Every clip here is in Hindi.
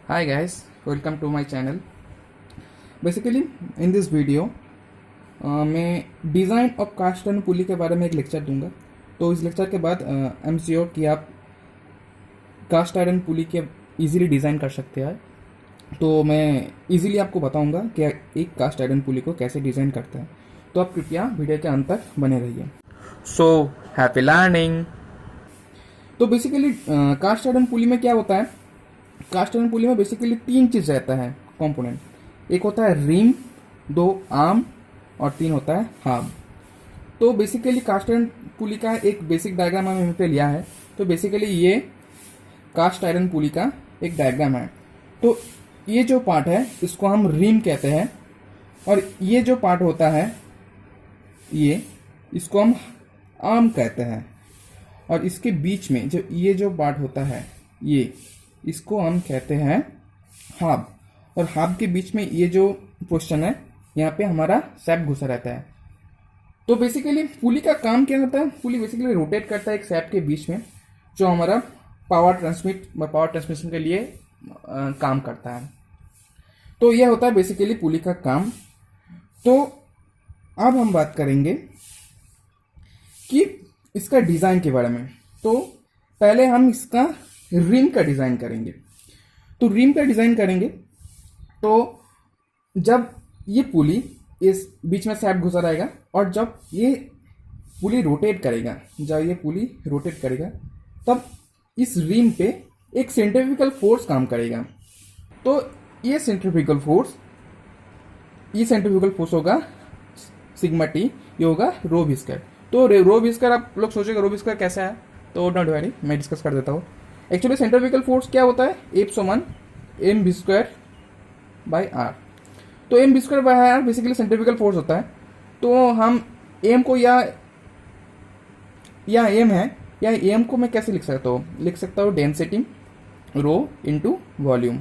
Hi guys, welcome to my channel. Basically in this video मैं design of cast and pulley के बारे में एक लेक्चर दूंगा। तो इस लेक्चर के बाद आई एम श्योर कि आप कास्ट आयरन पुली के इजीली डिज़ाइन कर सकते हैं। तो मैं इजीली आपको बताऊंगा कि एक कास्ट आयरन पुली को कैसे डिज़ाइन करते हैं। तो आप कृपया वीडियो के अंत तक बने रहिए। So happy learning. तो बेसिकली कास्ट आयरन पुली में क्या होता है? कास्ट आयरन पुली में बेसिकली तीन चीज़ रहता है कंपोनेंट। एक होता है रिम, दो आर्म और तीन होता है हार्म। तो बेसिकली कास्ट आयरन पुली का एक बेसिक डायग्राम हमने यहाँ पे लिया है। तो बेसिकली ये कास्ट आयरन पुली का एक डायग्राम है। तो ये जो पार्ट है इसको हम रिम कहते हैं और ये जो पार्ट होता है इसको हम आर्म कहते हैं और इसके बीच में ये जो पार्ट होता है इसको हम कहते हैं हाब। और हाब के बीच में ये जो पोर्शन है यहाँ पे हमारा सैप घुसा रहता है। तो बेसिकली पुली का काम क्या होता है? पुली बेसिकली रोटेट करता है एक सैप के बीच में जो हमारा पावर ट्रांसमिशन के लिए काम करता है। तो यह होता है बेसिकली पुली का काम। तो अब हम बात करेंगे कि इसका डिज़ाइन के बारे में। तो पहले हम इसका रिम का डिज़ाइन करेंगे। तो रिम का डिज़ाइन करेंगे तो जब ये पुली इस बीच में सैप घुसा रहेगा और जब ये पुली रोटेट करेगा तब इस रिम पे एक सेंट्रीफ्यूगल फोर्स काम करेगा। तो ये सेंट्रीफ्यूगल फोर्स होगा सिग्मा टी, ये होगा रो वी स्क्वायर। तो रो वी स्क्वायर आप लोग सोचेगा रो वी स्क्वायर कैसा है? तो डोंट वरी, मैं डिस्कस कर देता हूँ। एक्चुअली सेंट्रीफ्यूगल फोर्स क्या होता है? एफ समान m b square by r. तो m b square by r basically centrifugal force होता है। तो हम एम को या एम है या एम को मैं कैसे लिख सकता हूँ डेंसिटी रो इनटू वॉल्यूम।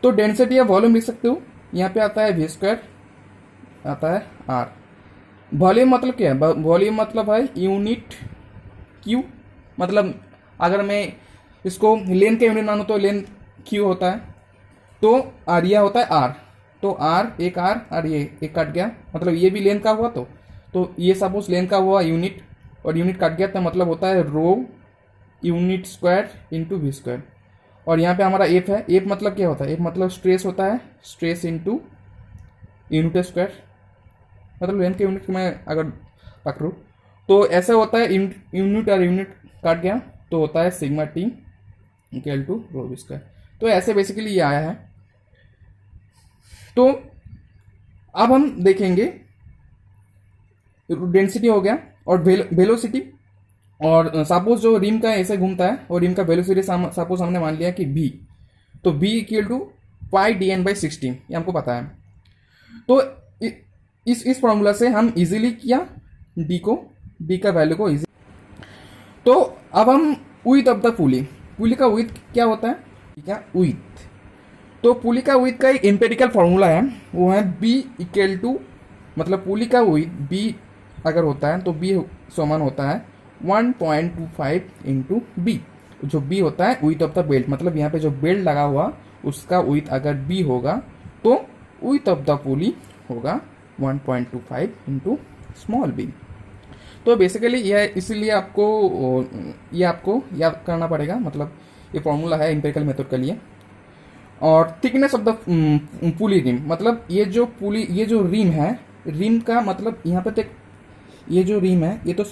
तो डेंसिटी या वॉल्यूम लिख सकते हो। यहाँ पे आता है वी स्क्वायर, आता है आर। वॉल्यूम मतलब क्या है? वॉल्यूम मतलब है यूनिट क्यू। मतलब अगर मैं इसको लेन का यूनिट मानूँ तो लेन क्यू होता है। तो आर यह होता है आर। तो आर और ये एक कट गया, मतलब ये भी लेन का हुआ। तो ये सपोज लेन का हुआ यूनिट और यूनिट कट गया तो मतलब होता है rho unit square into v square. और यहाँ पे हमारा एफ है। एफ मतलब क्या होता है? एफ मतलब स्ट्रेस होता है, स्ट्रेस इंटू यूनिट स्क्वायर। मतलब लेन के यूनिट मैं अगर पकड़ूँ तो ऐसा होता है यूनिट और यूनिट काट गया तो होता है sigma t equal to rho v square. तो ऐसे बेसिकली ये आया है। तो अब हम देखेंगे डेंसिटी हो गया और वेलोसिटी। और सपोज जो रिम का ऐसे घूमता है और रिम का वेलोसिटी सपोज हमने मान लिया कि v। तो v equal to pi D N by 16, ये हमको पता है। तो इस फॉर्मूला से हम इजीली किया d का वैल्यू को इजी। तो अब हम विड्थ ऑफ द पुली का विड्थ क्या होता है? विड्थ। तो पुली का विड्थ का एक एम्पेरिकल फॉर्मूला है, वो है b इक्वल टू, मतलब पुली का विड्थ b अगर होता है तो b समान होता है 1.25 इंटू बी। जो b होता है विड्थ ऑफ द बेल्ट, मतलब यहाँ पे जो बेल्ट लगा हुआ उसका विड्थ अगर b होगा तो विड्थ ऑफ द पुली होगा 1.25 इंटू स्मॉल b। तो बेसिकली यह इसलिए आपको याद करना पड़ेगा, मतलब ये फॉर्मूला है एम्पिरिकल मेथड के लिए। और thickness of the pulley rim, मतलब ये जो रिम है, रिम का मतलब यहाँ पे तो ये जो रिम है ये तो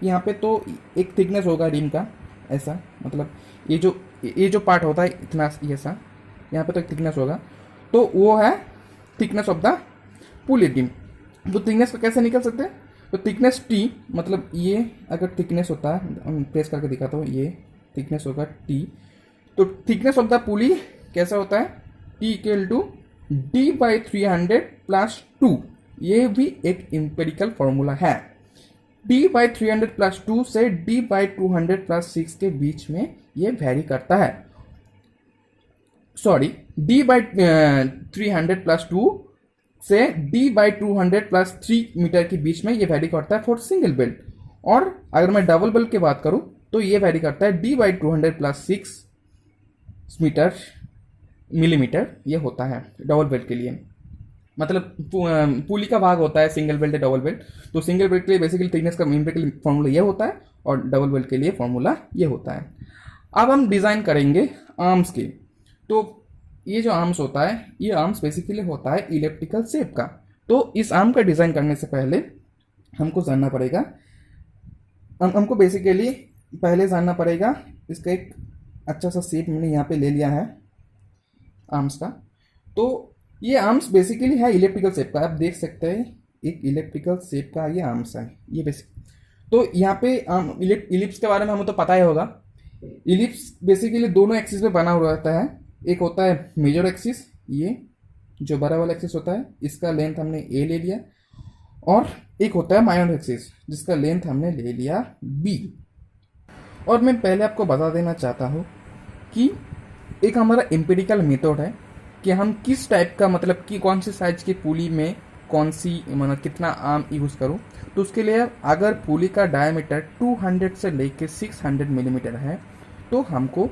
यहाँ पे तो एक थिकनेस होगा रिम का ऐसा, मतलब ये जो पार्ट होता है इतना ये सा, यहाँ पे तो एक थिकनेस होगा। तो वो है thickness of the pulley rim. तो थिकनेस को कैसे निकल सकते हैं? तो थिकनेस टी, मतलब ये अगर थिकनेस होता है, प्रेस करके दिखाता हूँ, ये थिकनेस होगा टी। तो थिकनेस ऑफ द पुली कैसा होता है? T equal to D by 300 plus 2। ये भी एक एम्पेरिकल फॉर्मूला है। डी बाई 300 प्लस 2 से डी बाई 200 प्लस 6 के बीच में ये वेरी करता है। सॉरी, डी बाई 300 प्लस 2 से डी बाई 200 प्लस 3 मीटर के बीच में ये वेरी करता है फॉर सिंगल बेल्ट। और अगर मैं डबल बेल्ट की बात करूं तो ये वेरी करता है D by 200 plus 6 meter millimeter ये होता है डबल बेल्ट के लिए। मतलब पुली का भाग होता है सिंगल बेल्ट डबल बेल्ट। तो सिंगल बेल्ट के लिए बेसिकली थिकनेस का मीन के लिए फॉर्मूला ये होता है और डबल बेल्ट के लिए फॉर्मूला ये होता है। अब हम डिज़ाइन करेंगे आर्म्स के। तो ये जो आर्म्स होता है ये आर्म्स बेसिकली होता है इलेप्टिकल शेप का। तो इस आर्म का डिज़ाइन करने से पहले हमको जानना पड़ेगा, हमको बेसिकली पहले जानना पड़ेगा इसका एक अच्छा सा शेप मैंने यहाँ पे ले लिया है आर्म्स का। तो ये आर्म्स बेसिकली है इलेप्टिकल शेप का, आप देख सकते हैं एक इलेप्टिकल शेप का ये आर्म्स है ये बेसिक। तो यहाँ पे इलिप्स के बारे में हमें तो पता ही होगा। इलिप्स बेसिकली दोनों एक्सिस पे बना हुआ रहता है। एक होता है मेजर एक्सिस, ये जो बड़ा वाला एक्सिस होता है इसका लेंथ हमने ए ले लिया, और एक होता है माइनर एक्सिस जिसका लेंथ हमने ले लिया बी। और मैं पहले आपको बता देना चाहता हूँ कि एक हमारा एम्पिरिकल मेथड है कि हम किस टाइप का मतलब कि कौन सी साइज की पुली में कौन सी मतलब कितना आर्म यूज़ करूँ। तो उसके लिए अगर पुली का डायमीटर 200 से लेके 600 मिलीमीटर है तो हमको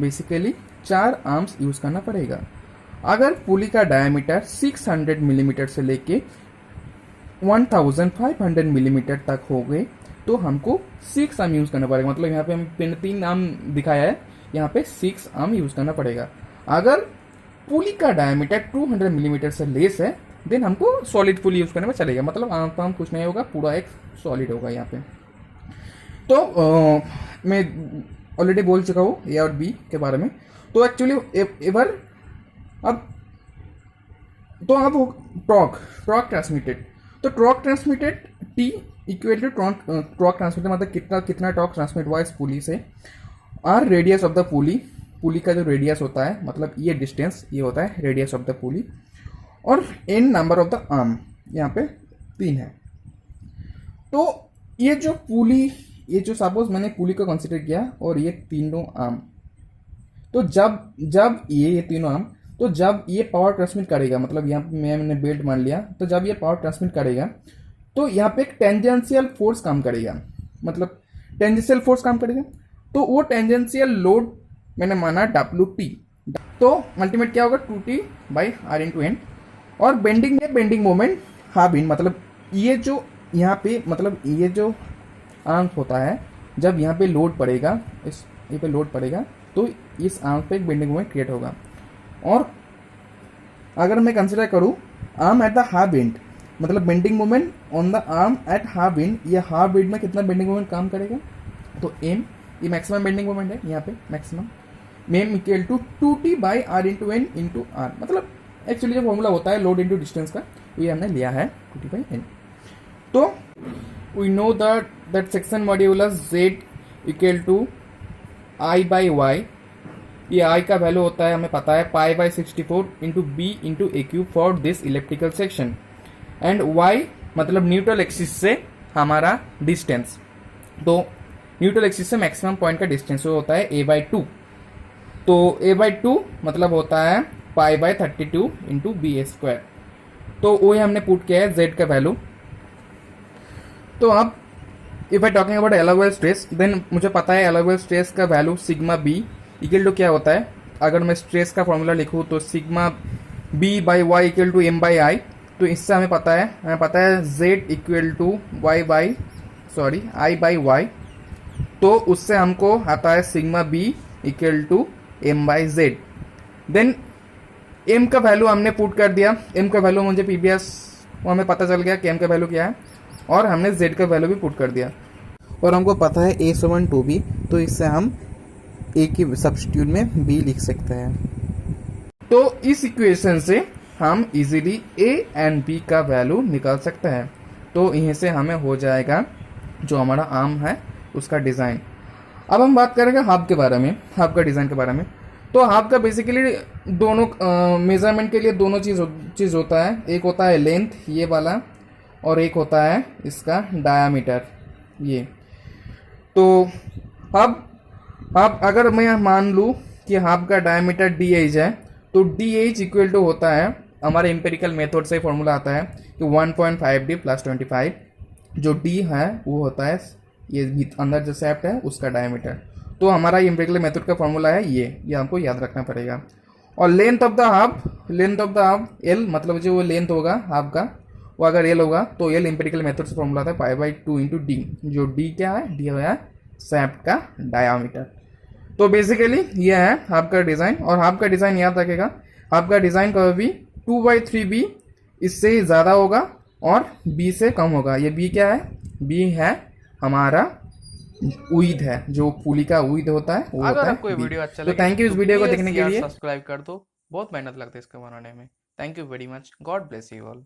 बेसिकली 4 आर्म्स यूज़ करना पड़ेगा। अगर पुली का डायमीटर 600 मिलीमीटर से लेके 1500 मिलीमीटर तक हो गए तो हमको 6 आर्म यूज़ करना पड़ेगा। मतलब यहाँ पे हम 3 आर्म दिखाया है, यहाँ पे 6 आर्म यूज़ करना पड़ेगा। अगर पुली का डायमीटर 200 मिलीमीटर से लेस है देन हमको सॉलिड पुली यूज़ करने में चलेगा। मतलब आर्म कुछ नहीं होगा, पूरा एक सॉलिड होगा यहाँ पे। तो मैं ऑलरेडी बोल चुका हूँ ए और बी के बारे में। तो एक्चुअली अब टॉर्क ट्रांसमिटेड। तो torque transmitted T equal to torque transmitted मतलब कितना टॉर्क ट्रांसमिट हुआ इस पुली से, R radius of the pulley का जो रेडियस होता है मतलब ये डिस्टेंस ये होता है रेडियस ऑफ द पुली, और n number of the arm यहाँ पे 3 है। तो ये जो सपोज मैंने पुली को कंसिडर किया और ये तीनों आर्म, तो जब ये तीनों आर्म तो जब ये पावर ट्रांसमिट करेगा मतलब यहाँ पे मैंने बेल्ट मान लिया, तो जब ये पावर ट्रांसमिट करेगा तो यहाँ पे एक टेंजेंशियल फोर्स काम करेगा। मतलब टेंजेंशियल फोर्स काम करेगा तो वो टेंजेंशियल लोड मैंने माना WT। तो अल्टीमेट क्या होगा 2T/R/N। और बेंडिंग मोमेंट हाफ इन, मतलब ये जो यहाँ पे मतलब ये जो आर्म होता है जब यहाँ पे लोड पड़ेगा ये पे लोड पड़ेगा तो इस आर्म पे एक बेंडिंग मोमेंट क्रिएट होगा। और अगर मैं कंसिडर करूँ arm at the half bend मतलब bending moment on the arm at half bend, ये हाफ बेंड में कितना बेंडिंग मोमेंट काम करेगा। तो एम ये मैक्सिमम बेंडिंग मोमेंट है यहाँ पे maximum, M equal to 2T/R/N into R. मतलब एक्चुअली जो फॉर्मूला होता है लोड इंटू डिस्टेंस का ये हमने लिया है 2T/N। तो we know that section modulus Z equal to I/Y। ये I का वैल्यू होता है हमें पता है π/64 into B into AQ for this electrical section. And Y मतलब न्यूट्रल एक्सिस से हमारा डिस्टेंस, तो न्यूट्रल एक्सिस से मैक्सिमम पॉइंट का डिस्टेंस वो होता है A/2। तो A/2 मतलब होता है π/32 इंटू BA²। तो वो हमने पुट किया है Z का वैल्यू। तो अब इफ आई टॉकिंग अबाउट एलोवेल स्ट्रेस देन मुझे पता है एलोवेल स्ट्रेस का value sigma B equal to क्या होता है। अगर मैं स्ट्रेस का फॉर्मूला लिखूँ तो sigma B/Y equal to M/I। तो इससे हमें पता है Z इक्वल टू I/Y। तो उससे हमको आता है sigma B equal to M/Z। Then M का वैल्यू हमने पुट कर दिया, M का वैल्यू मुझे PBS वो हमें पता चल गया कि M का वैल्यू क्या है, और हमने Z का वैल्यू भी पुट कर दिया और हमको पता है A7 2B। तो इससे हम A की सब्स्टिट्यूट में B लिख सकते हैं। तो इस इक्वेशन से हम इजीली A एंड B का वैल्यू निकाल सकते हैं। तो यहीं से हमें हो जाएगा जो हमारा आर्म है उसका डिज़ाइन। अब हम बात करेंगे हाफ के बारे में, हाफ का डिज़ाइन के बारे में। तो हाफ का बेसिकली दोनों मेजरमेंट के लिए दोनों चीज़ होता है, एक होता है लेंथ ये वाला और एक होता है इसका डायामीटर ये। तो अब अगर मैं मान लूँ कि हाफ का डायमीटर DH है तो DH इक्वल टू होता है हमारे एम्पेरिकल मेथड से फॉर्मूला आता है कि 1.5D + 25। जो D है वो होता है ये अंदर जो शेफ्ट है उसका डायमीटर। तो हमारा एम्पिरिकल मेथड का फॉर्मूला है ये हमको याद रखना पड़ेगा। और length of the half L, मतलब जो वो लेंथ होगा हाफ का, वो अगर एल होगा तो एल एम्पिरिकल मेथड से फॉर्मूला था π/2 इंटू डी, जो डी क्या है, डी है सैफ्ट का डायामीटर। तो बेसिकली ये है हाफ का डिज़ाइन। और हाफ का डिज़ाइन याद रखेगा, हाफ का डिज़ाइन कभी भी 2/3b इससे ज़्यादा होगा और b से कम होगा। ये b क्या है, b है हमारा उईद है, जो पुली का उईद होता है वो अगर होता है आपको ये b। वीडियो अच्छा तो लगे थैंक यू इस तो वीडियो को प्लीज देखने के यार लिए। सब्सक्राइब कर दो, बहुत मेहनत लगती है इसको बनाने में। Thank you very much, God bless you all.